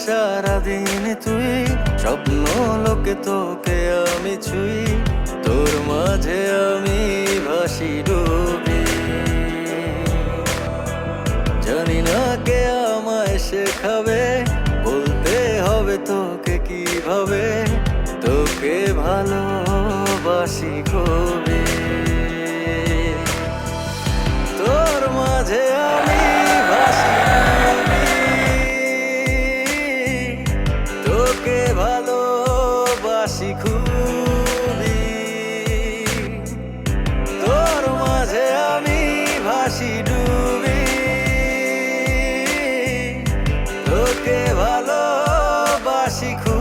সারাদিন তুই, স্বপ্ন লোকে তোকে আমি ছুঁই, তোর মাঝে আমি ভাসি ডুবি। জানি না কে আমায় শেখাবে, বলতে হবে তোকে কিভাবে, তোকে ভালোবাসি খুবই। তোর মাঝে আমি ভাসি ডুবি, তোকে ভালোবাসি খুবই। তোর মাঝে আমি ভাসি ডুবি, তোকে ভালোবাসি খুবই।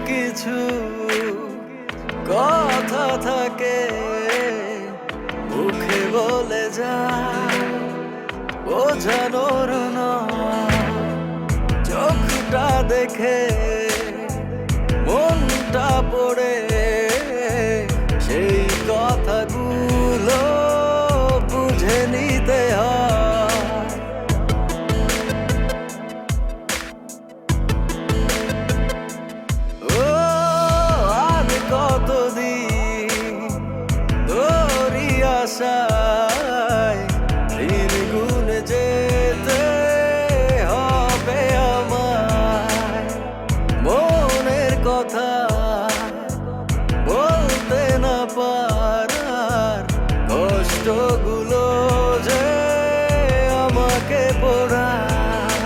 কিছু কথা থাকে মুখে বলে যা, বোঝানোর নয়, চোখটা দেখে মনটা পড়ে, সেই কথাগুলো বুঝে নিতে হয়। কতদিন তোরই আশায় দিন গুনে যেতে হবে আমায়, মনের কথা বলতে না পারার কষ্টগুলো যে আমাকে পোড়ায়।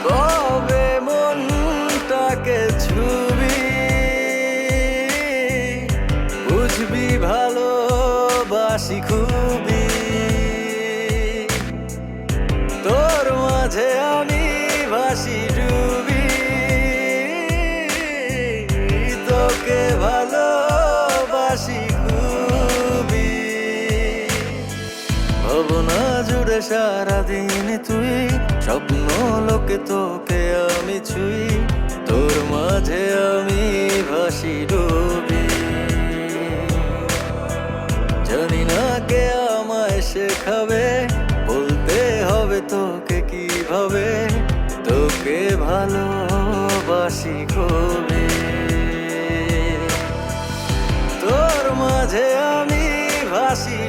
কবে মনটাকে ছুবি, বুঝবি ভালোবাসি খুবই। তোর মাঝে আমি ভাসি ডুবি, তোকে ভালোবাসি খুবই। ভাবনা জুড়ে সারাদিন তুই, স্বপ্ন লোকে তোকে আমি ছুঁই, তোর মাঝে আমি ভাসি ডুবি। জানি না কে আমায় শেখাবে, বলতে হবে তোকে কিভাবে, তোকে ভালোবাসি খুবই। তোর মাঝে আমি ভাসি।